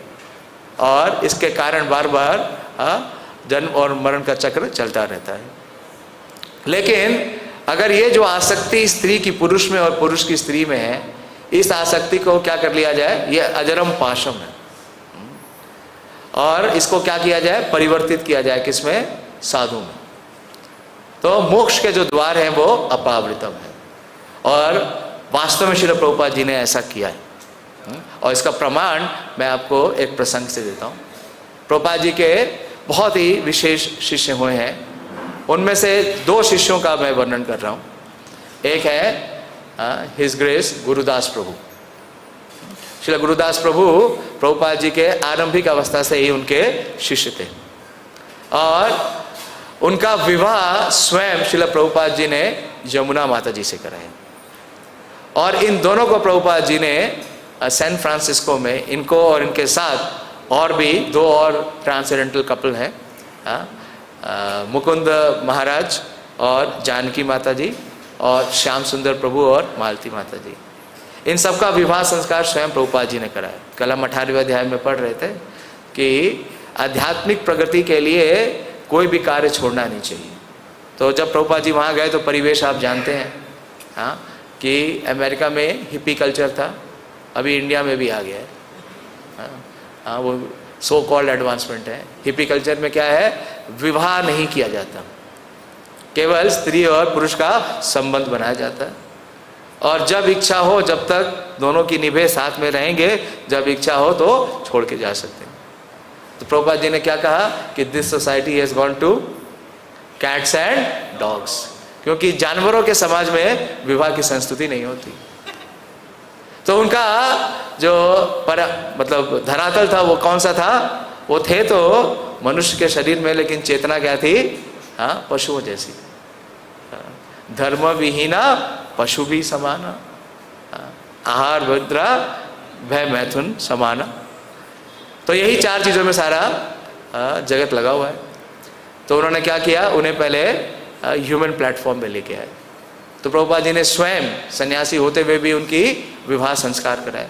और इसके कारण बार बार जन्म और मरण का चक्र चलता रहता है। लेकिन अगर ये जो आसक्ति स्त्री की पुरुष में और पुरुष की स्त्री में है, इस आसक्ति को क्या कर लिया जाए? ये अजरम पाशम है, और इसको क्या किया जाए? परिवर्तित किया जाए, किसमें? साधु में। तो मोक्ष के जो द्वार हैं वो अपावृतम है, और वास्तव में श्रील प्रभुपाद जी ने ऐसा किया है। और इसका प्रमाण मैं आपको एक प्रसंग से देता हूँ। प्रभुपाद जी के बहुत ही विशेष शिष्य हुए हैं, उनमें से 2 शिष्यों का मैं वर्णन कर रहा हूँ। एक है हिज ग्रेस गुरुदास प्रभु। श्रील गुरुदास प्रभु प्रभुपाद जी के आरंभिक अवस्था से ही उनके शिष्य थे, और उनका विवाह स्वयं श्रील प्रभुपाद जी ने यमुना माता जी से कराया। और इन दोनों को प्रभुपाद जी ने सैन फ्रांसिस्को में, इनको और इनके साथ और भी 2 और ट्रांसेंडेंटल कपल हैं, मुकुंद महाराज और जानकी माता जी, और श्याम सुंदर प्रभु और मालती माता जी। इन सबका विवाह संस्कार स्वयं प्रभुपाद जी ने कराया। कल हम 18वें अध्याय में पढ़ रहे थे कि आध्यात्मिक प्रगति के लिए कोई भी कार्य छोड़ना नहीं चाहिए। तो जब प्रभुपाद जी वहाँ गए तो परिवेश आप जानते हैं, हाँ, कि अमेरिका में हिप्पी कल्चर था, अभी इंडिया में भी आ गया है। हाँ, वो सो कॉल्ड एडवांसमेंट है। हिप्पी कल्चर में क्या है? विवाह नहीं किया जाता, केवल स्त्री और पुरुष का संबंध बनाया जाता है, और जब इच्छा हो, जब तक दोनों की निभे साथ में रहेंगे, जब इच्छा हो तो छोड़ के जा सकते हैं। तो प्रभुपाद जी ने क्या कहा कि this society has gone two cats and dogs, क्योंकि जानवरों के समाज में विवाह की संस्तुति नहीं होती। तो उनका जो मतलब धरातल था वो कौन सा था? वो थे तो मनुष्य के शरीर में, लेकिन चेतना क्या थी? हाँ, पशुओं जैसी। धर्म विहीना पशु भी समाना, आहार भद्रा भय मैथुन समाना। तो यही 4 चीज़ों में सारा जगत लगा हुआ है। तो उन्होंने क्या किया? उन्हें पहले ह्यूमन प्लेटफॉर्म में लेके आए। तो प्रभुपाद जी ने स्वयं सन्यासी होते हुए भी उनकी विवाह संस्कार कराए।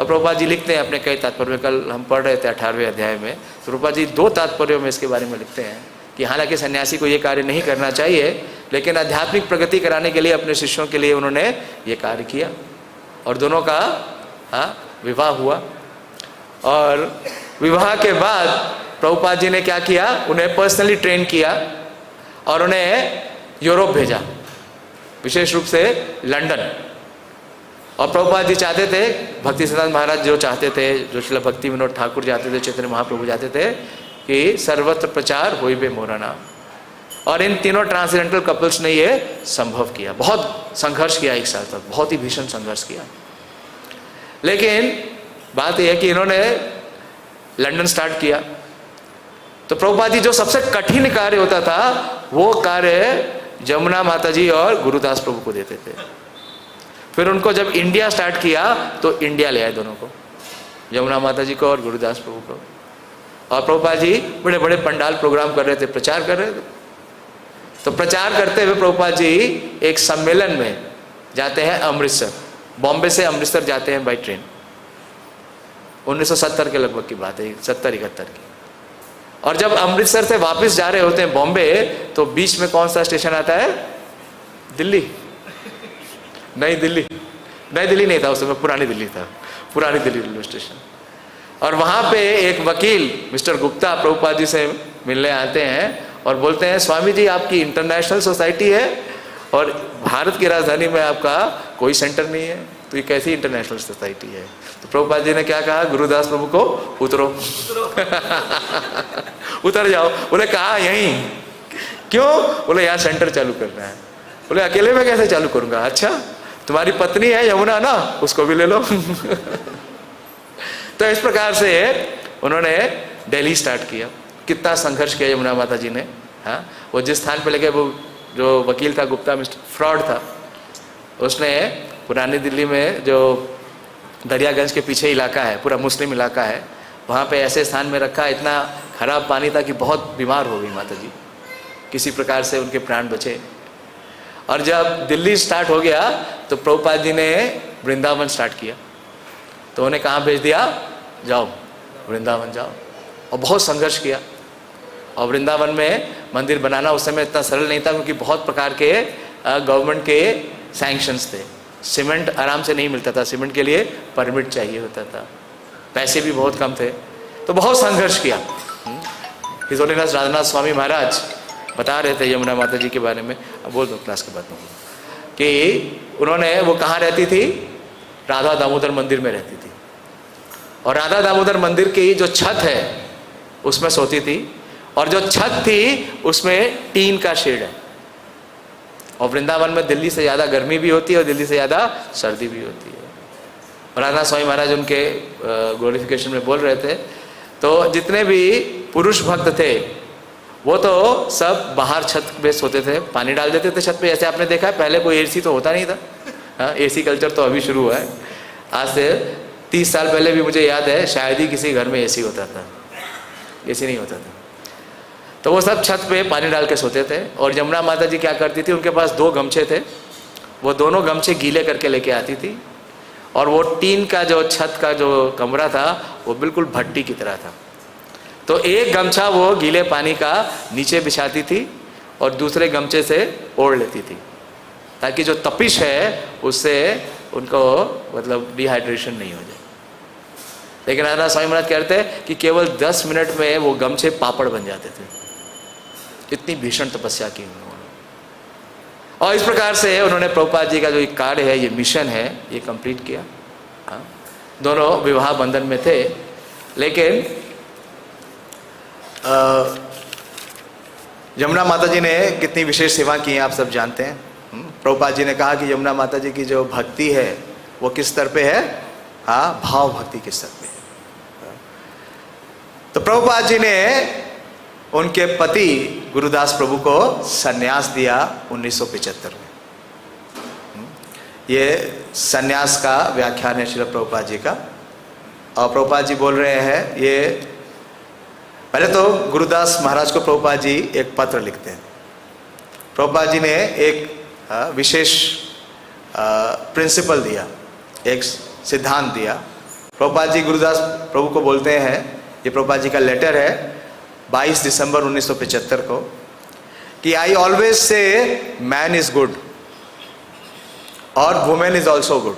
और प्रभुपाद जी लिखते हैं अपने कई तात्पर्य, कल हम पढ़ रहे थे 18वें अध्याय में, तो प्रभुपाद जी 2 तात्पर्यों में इसके बारे में लिखते हैं कि हालांकि सन्यासी को ये कार्य नहीं करना चाहिए, लेकिन आध्यात्मिक प्रगति कराने के लिए अपने शिष्यों के लिए उन्होंने ये कार्य किया, और दोनों का विवाह हुआ। और विवाह के बाद प्रभुपाद जी ने क्या किया? उन्हें पर्सनली ट्रेन किया और उन्हें यूरोप भेजा, विशेष रूप से लंदन। और प्रभुपाद जी चाहते थे, भक्ति सिद्धांत महाराज जो चाहते थे, जो श्रील भक्ति विनोद ठाकुर चाहते थे, चैतन्य महाप्रभु चाहते थे कि सर्वत्र प्रचार होई बे मोरा नाम। और इन तीनों ट्रांसेंडेंटल कपल्स ने ये संभव किया। बहुत संघर्ष किया, 1 साल तक बहुत ही भीषण संघर्ष किया। लेकिन बात यह है कि इन्होंने लंदन स्टार्ट किया, तो प्रभुपाद जी जो सबसे कठिन कार्य होता था वो कार्य जमुना माता जी और गुरुदास प्रभु को देते थे। फिर उनको जब इंडिया स्टार्ट किया तो इंडिया ले आए दोनों को, जमुना माता जी को और गुरुदास प्रभु को। और प्रभुपाद जी बड़े बड़े पंडाल प्रोग्राम कर रहे थे, प्रचार कर रहे थे। तो प्रचार करते हुए प्रभुपाद जी एक सम्मेलन में जाते हैं अमृतसर, बॉम्बे से अमृतसर जाते हैं बाई ट्रेन। 1970 के लगभग की बात है, 70-71 की। और जब अमृतसर से वापस जा रहे होते हैं बॉम्बे, तो बीच में कौन सा स्टेशन आता है? दिल्ली। नई दिल्ली, नई दिल्ली नहीं था उस समय, पुरानी दिल्ली था, पुरानी दिल्ली रेलवे स्टेशन। और वहाँ पे एक वकील मिस्टर गुप्ता प्रभुपाद जी से मिलने आते हैं और बोलते हैं, स्वामी जी आपकी इंटरनेशनल सोसाइटी है और भारत की राजधानी में आपका कोई सेंटर नहीं है, तो ये कैसी इंटरनेशनल सोसाइटी है? तो प्रभुपाद जी ने क्या कहा? गुरुदास प्रभु को उतरो उतर जाओ। बोले कहा यहीं? क्यों? बोले यहाँ सेंटर चालू करना है। बोले अकेले में कैसे चालू करूँगा? अच्छा, तुम्हारी पत्नी है यमुना ना, उसको भी ले लो। तो इस प्रकार से उन्होंने दिल्ली स्टार्ट किया। कितना संघर्ष किया यमुना माता जी ने। हाँ, वो जिस स्थान पे लगे, वो जो वकील था गुप्ता मिस्टर फ्रॉड था, उसने पुरानी दिल्ली में जो दरियागंज के पीछे इलाका है, पूरा मुस्लिम इलाका है, वहाँ पे ऐसे स्थान में रखा, इतना खराब पानी था कि बहुत बीमार हो गई माता जी। किसी प्रकार से उनके प्राण बचे। और जब दिल्ली स्टार्ट हो गया तो प्रभुपाद जी ने वृंदावन स्टार्ट किया। तो उन्हें कहाँ भेज दिया, जाओ वृंदावन जाओ। और बहुत संघर्ष किया। और वृंदावन में मंदिर बनाना उस समय इतना सरल नहीं था, क्योंकि बहुत प्रकार के गवर्नमेंट के सैंक्शंस थे। सीमेंट आराम से नहीं मिलता था, सीमेंट के लिए परमिट चाहिए होता था, पैसे भी बहुत कम थे। तो बहुत संघर्ष किया। हिज होलीनेस राधानाथ स्वामी महाराज बता रहे थे यमुना माता जी के बारे में, अब बोल दो क्लास के बाद में, कि उन्होंने, वो कहाँ रहती थी, राधा दामोदर मंदिर में रहती थी। और राधा दामोदर मंदिर की जो छत है उसमें सोती थी, और जो छत थी उसमें टीन का शेड है। और वृंदावन में दिल्ली से ज़्यादा गर्मी भी होती है और दिल्ली से ज़्यादा सर्दी भी होती है। और राधा स्वामी महाराज उनके ग्लोरिफिकेशन में बोल रहे थे, तो जितने भी पुरुष भक्त थे वो तो सब बाहर छत पे सोते थे, पानी डाल देते थे छत पे। जैसे आपने देखा है, पहले कोई एसी तो होता नहीं था। हाँ, एसी कल्चर तो अभी शुरू हुआ है। आज से 30 साल पहले भी मुझे याद है, शायद ही किसी घर में एसी होता था, एसी नहीं होता था। तो वो सब छत पे पानी डाल के सोते थे। और यमुना माता जी क्या करती थी, उनके पास 2 गमछे थे, वो दोनों गमछे गीले करके लेके आती थी। और वो टीन का जो छत का जो कमरा था वो बिल्कुल भट्टी की तरह था। तो एक गमछा वो गीले पानी का नीचे बिछाती थी और दूसरे गमछे से ओढ़ लेती थी, ताकि जो तपिश है उससे उनको मतलब डिहाइड्रेशन नहीं हो जाए। लेकिन राधा स्वामी महाराज कहते हैं कि केवल 10 मिनट में वो गमछे पापड़ बन जाते थे। इतनी भीषण तपस्या की उन्होंने। और इस प्रकार से उन्होंने प्रभुपाद जी का जो एक कार्य है, ये मिशन है, ये कंप्लीट किया। हाँ, दोनों विवाह बंधन में थे। लेकिन यमुना माता जी ने कितनी विशेष सेवा की है आप सब जानते हैं। प्रभुपाद जी ने कहा कि यमुना माता जी की जो भक्ति है वो किस स्तर पे है, हाँ, भाव भक्ति के स्तर पे है। तो प्रभुपाद जी ने उनके पति गुरुदास प्रभु को सन्यास दिया 1975 में। ये सन्यास का व्याख्यान है श्रील प्रभुपाद जी का। और प्रभुपाद जी बोल रहे हैं, ये पहले तो गुरुदास महाराज को प्रभुपाद जी एक पत्र लिखते हैं। प्रभुपाद जी ने एक विशेष प्रिंसिपल दिया, एक सिद्धांत दिया। प्रभुपाद जी गुरुदास प्रभु को बोलते हैं, ये प्रभुपाद जी का लेटर है 22 दिसंबर 1975 को, कि I always say man is good और women is also good,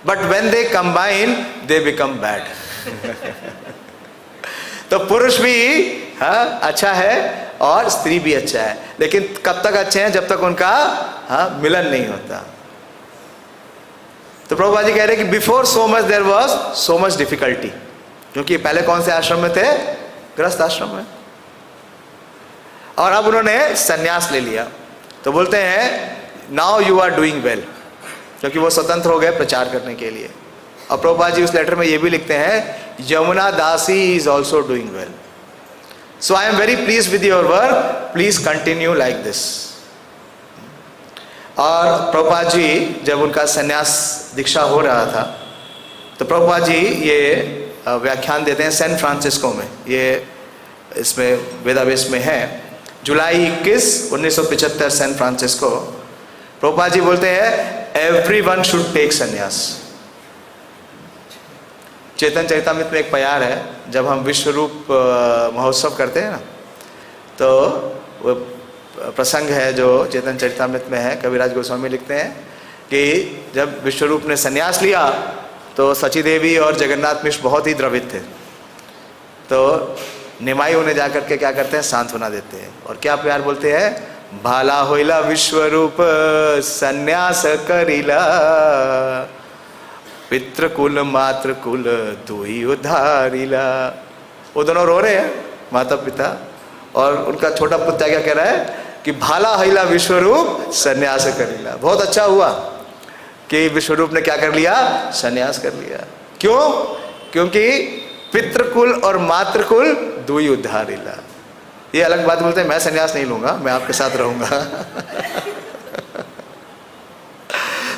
but when they combine they become bad. तो पुरुष भी हाँ अच्छा है और स्त्री भी अच्छा है, लेकिन कब तक अच्छे हैं, जब तक उनका हाँ मिलन नहीं होता। तो प्रभुपाद जी कह रहे हैं कि before so much there was so much difficulty, क्योंकि पहले कौन से आश्रम में थे, गृहस्थ आश्रम में। और अब उन्होंने सन्यास ले लिया। तो बोलते हैं now you are doing well, क्योंकि वो स्वतंत्र हो गए प्रचार करने के लिए। और प्रभुपाद जी उस लेटर में ये भी लिखते हैं, यमुना दासी is also doing well, so I am very please with your work, please continue like this. और प्रभुपाद जी जब उनका सन्यास दीक्षा हो रहा था, तो प्रभुपाद जी ये व्याख्यान देते हैं सैन फ्रांसिस्को में, ये इसमें वेदावेस में है, जुलाई 21, 1975 सैन फ्रांसिस्को। प्रभुपाद जी बोलते हैं एवरीवन शुड टेक सन्यास। चेतन चरितामृत में एक प्यार है, जब हम विश्व रूप महोत्सव करते हैं ना, तो वो प्रसंग है जो चेतन चरितामृत में है। कविराज गोस्वामी लिखते हैं कि जब विश्वरूप ने सन्यास लिया तो सची देवी और जगन्नाथ मिश्र बहुत ही द्रवित थे। तो निमाई उन्हें जाकर के क्या करते हैं, सांत्वना देते हैं। और क्या प्यार बोलते हैं, भाला होइला विश्वरूप सन्यास करिला, पितृकुल मातृकुल तू ही उद्धारिला। वो दोनों रो रहे हैं, माता पिता, और उनका छोटा पुत्र क्या कह रहा है कि भाला होइला विश्वरूप सन्यास करिला। बहुत अच्छा हुआ कि विश्वरूप ने क्या कर लिया? संन्यास कर लिया। क्यों? क्योंकि पितृकुल और मातृकुल दुई उद्धारिला। ये अलग बात बोलते हैं, मैं संन्यास नहीं लूंगा, मैं आपके साथ रहूंगा।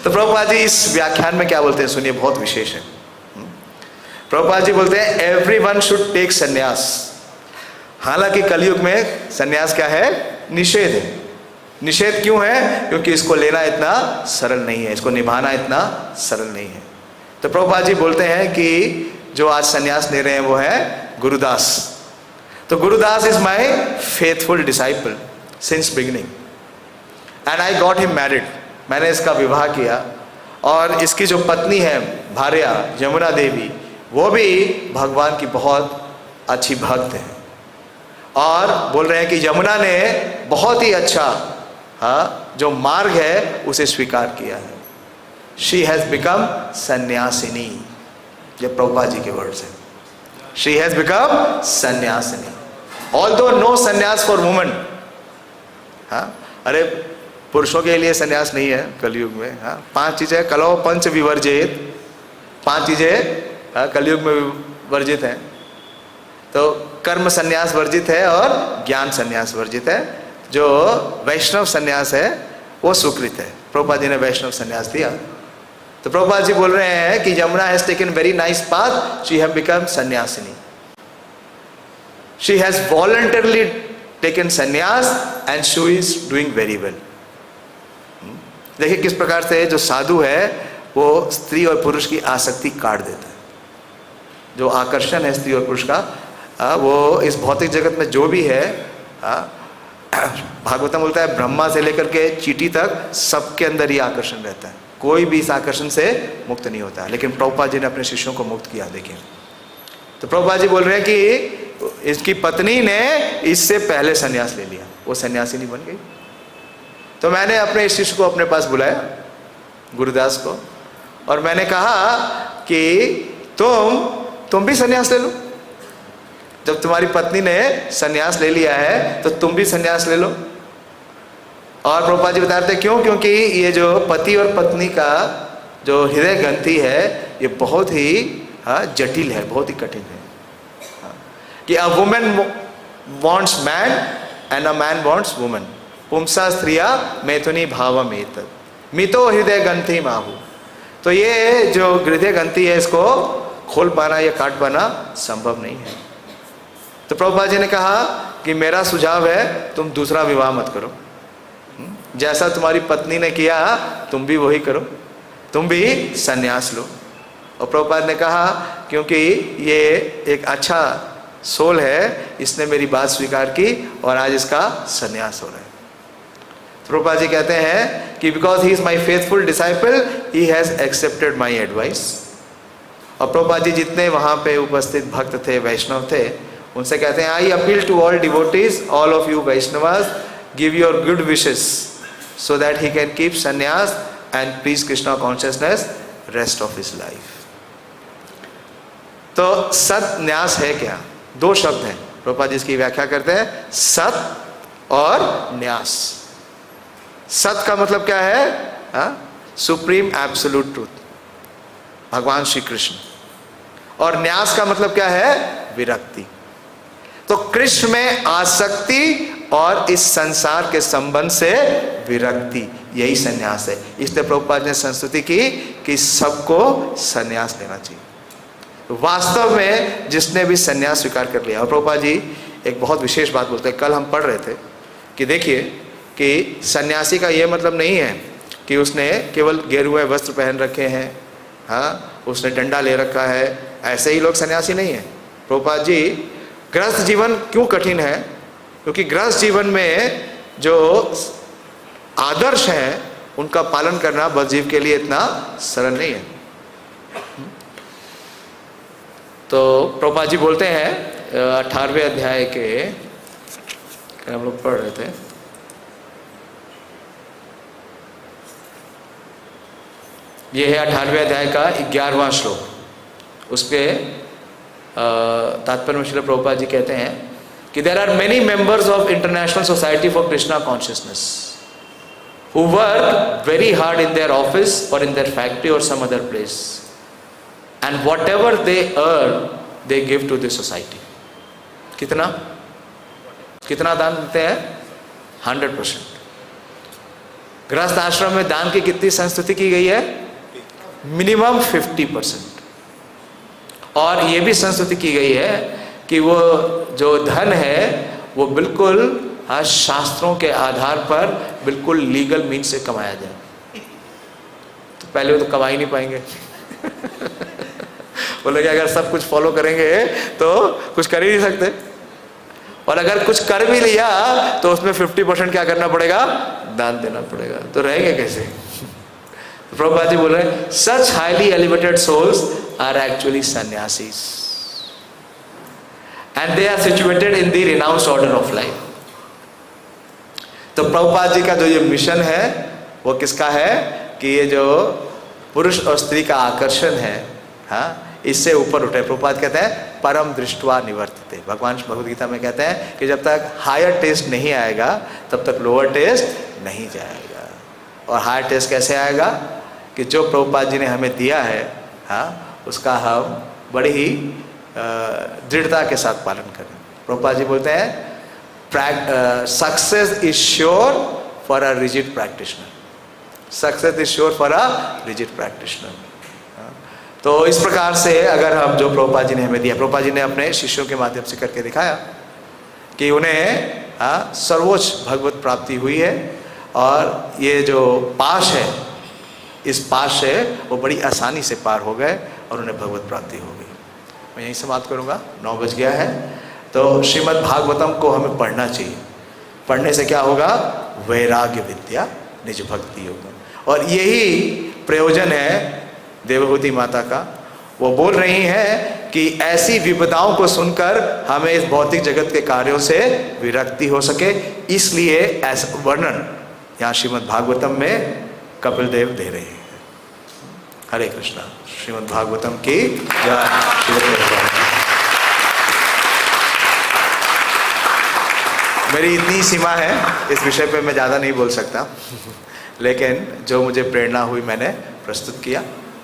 तो प्रभुपाद जी इस व्याख्यान में क्या बोलते हैं, सुनिए, बहुत विशेष है। प्रभुपाद जी बोलते हैं एवरीवन शुड टेक संन्यास। हालांकि कलयुग में संन्यास क्या है? निषेध है। निषेध क्यों है? क्योंकि इसको लेना इतना सरल नहीं है, इसको निभाना इतना सरल नहीं है। तो प्रभुपाद जी बोलते हैं कि जो आज संन्यास ले रहे हैं वो है गुरुदास। तो Gurudas is my faithful disciple since beginning and I got him married. मैंने इसका विवाह किया और इसकी जो पत्नी है भार्या यमुना देवी, वो भी भगवान की बहुत अच्छी भक्त है। और बोल रहे हैं कि यमुना ने बहुत ही अच्छा जो मार्ग है उसे स्वीकार किया है। She has become sannyasini. ये प्रभुपाद जी के वर्ड्स हैं। She has become sannyasini although no sannyas for women. अरे पुरुषों के लिए संन्यास नहीं है कलयुग में। 5 चीजें कलो पंच विवर्जित, 5 चीजें कलयुग में वर्जित हैं। तो कर्म संन्यास वर्जित है और ज्ञान संन्यास वर्जित है। जो वैष्णव संन्यास है वो स्वीकृत है। प्रभुपाद जी ने वैष्णव संन्यास दिया। तो प्रभुपाद जी बोल रहे हैं कि Yamuna has taken very nice path, she have become sannyasini. She has voluntarily taken sannyas and she is doing very well. देखिए किस प्रकार से जो साधु है वो स्त्री और पुरुष की आसक्ति काट देता है। जो आकर्षण है स्त्री और पुरुष का वो इस भौतिक जगत में जो भी है, भागवतम बोलता है ब्रह्मा से लेकर के चींटी तक सबके अंदर ही आकर्षण रहता है, कोई भी इस आकर्षण से मुक्त नहीं होता। लेकिन प्रभुपाद जी ने अपने शिष्यों को मुक्त किया। देखिए तो प्रभुपाद जी बोल रहे हैं कि इसकी पत्नी ने इससे पहले संन्यास ले लिया, वो सन्यासिनी बन गई। तो मैंने अपने इस शिष्य को अपने पास बुलाया, गुरुदास को, और मैंने कहा कि तुम भी संन्यास ले लो। जब तुम्हारी पत्नी ने संन्यास ले लिया है तो तुम भी संन्यास ले लो। और प्रभुपाद जी बताते हैं क्यों? क्योंकि ये जो पति और पत्नी का जो हृदय ग्रंथि है ये बहुत ही जटिल है, बहुत ही कठिन है। कि a women wants man and a man wants women, पुंसा स्त्रिया मैथुनी भावम एतत् मितो हृदय ग्रंथि माहु। तो ये जो हृदय ग्रंथि है इसको खोल पाना या काट पाना संभव नहीं है। तो प्रभुपाद जी ने कहा कि मेरा सुझाव है तुम दूसरा विवाह मत करो, जैसा तुम्हारी पत्नी ने किया तुम भी वही करो, तुम भी संन्यास लो। और प्रभुपाद ने कहा क्योंकि ये एक अच्छा सोल है, इसने मेरी बात स्वीकार की और आज इसका संन्यास हो रहा है। तो प्रभुपाद जी कहते हैं कि because he is my faithful disciple he has accepted my advice. और प्रभुपाद जी जितने वहाँ पे उपस्थित भक्त थे, वैष्णव थे, उनसे कहते हैं I appeal to all devotees, all of you Vaishnavas, give your good wishes so that he can keep sannyas and preach Krishna consciousness rest of his life। तो सत न्यास है क्या? 2 शब्द हैं, प्रभुपाद जी इसकी व्याख्या करते हैं, सत और न्यास। सत का मतलब क्या है? सुप्रीम एब्सोल्यूट ट्रूथ, भगवान श्री कृष्ण। और न्यास का मतलब क्या है? विरक्ति। तो कृष्ण में आसक्ति और इस संसार के संबंध से विरक्ति, यही संन्यास है। इसलिए प्रभुपाद ने संस्तुति की कि सबको संन्यास लेना चाहिए। वास्तव में जिसने भी संन्यास स्वीकार कर लिया, और प्रभुपाद जी एक बहुत विशेष बात बोलते हैं, कल हम पढ़ रहे थे कि देखिए कि सन्यासी का ये मतलब नहीं है कि उसने केवल गेरुए वस्त्र पहन रखे हैं, उसने डंडा ले रखा है, ऐसे ही लोग सन्यासी नहीं है। प्रभुपाद जी गृहस्थ जीवन क्यों कठिन है? क्योंकि गृहस्थ जीवन में जो आदर्श हैं उनका पालन करना बद्धजीव के लिए इतना सरल नहीं है। तो प्रभुपाद जी बोलते हैं 18वें अध्याय के, हम लोग पढ़ रहे थे, ये है 18वें अध्याय का 11वां श्लोक। उसके तात्पर्य में श्रील प्रभुपाद जी कहते हैं कि there are many members of International Society for Krishna Consciousness. who work very hard in their office or in their factory or some other place, and whatever they earn they give to the society. कितना कितना दान देते हैं? 100%. गृहस्थ आश्रम में दान की कितनी संस्तुति की गई है? मिनिमम 50%. और ये भी संस्तुति की गई है कि वो जो धन है वो बिल्कुल शास्त्रों के आधार पर बिल्कुल लीगल मीन से कमाया जाए. तो पहले वो तो कमा ही नहीं पाएंगे. बोले कि अगर सब कुछ फॉलो करेंगे तो कुछ कर ही नहीं सकते, और अगर कुछ कर भी लिया तो उसमें 50% क्या करना पड़ेगा? दान देना पड़ेगा. तो रहेंगे कैसे? प्रभुपाद जी बोल रहे हैं such highly elevated souls are actually sannyasis and they are situated in the renounce order of life. तो प्रभुपाद जी का जो ये मिशन है वो किसका है कि ये जो पुरुष और स्त्री का आकर्षण है, हाँ, इससे ऊपर उठे. प्रभुपाद कहते हैं परम दृष्टवा निवर्तते. भगवान भगवद गीता में कहते हैं कि जब तक हायर टेस्ट नहीं आएगा तब तक लोअर टेस्ट नहीं जाएगा. और हायर टेस्ट कैसे आएगा? कि जो प्रभुपाद जी ने हमें दिया है, हाँ, उसका हम बड़ी ही दृढ़ता के साथ पालन करें. प्रभुपाद जी बोलते हैं success is sure for a rigid practitioner. Success is sure for a rigid practitioner. तो इस प्रकार से अगर हम जो प्रभुपाद जी ने हमें दिया, प्रभुपाद जी ने अपने शिष्यों के माध्यम से करके दिखाया कि उन्हें सर्वोच्च भगवत प्राप्ति हुई है, और ये जो पाश है, इस पाश से वो बड़ी आसानी से पार हो गए और उन्हें भगवत प्राप्ति हो गई. मैं यहीं समाप्त करूँगा, 9 बज गया है. तो श्रीमद् भागवतम को हमें पढ़ना चाहिए. पढ़ने से क्या होगा? वैराग्य विद्या निज भक्ति योग. और यही प्रयोजन है देवहूति माता का. वो बोल रही हैं कि ऐसी विपदाओं को सुनकर हमें इस भौतिक जगत के कार्यों से विरक्ति हो सके, इसलिए ऐसा वर्णन यहाँ श्रीमद् भागवतम में कपिल देव दे रहे हैं. हरे कृष्णा. श्रीमद् भागवतम की जय. मेरी इतनी सीमा है, इस विषय पे मैं ज़्यादा नहीं बोल सकता, लेकिन जो मुझे प्रेरणा हुई मैंने प्रस्तुत किया.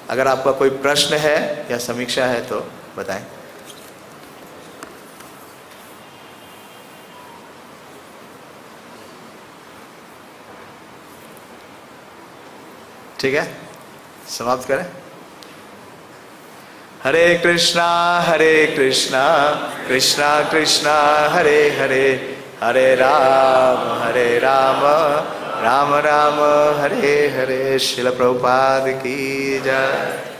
अगर आपका कोई प्रश्न है या समीक्षा है तो बताएं. ठीक है, समाप्त करें. हरे कृष्णा कृष्णा कृष्णा हरे हरे, हरे राम राम राम हरे हरे. श्रील प्रभुपाद की जय.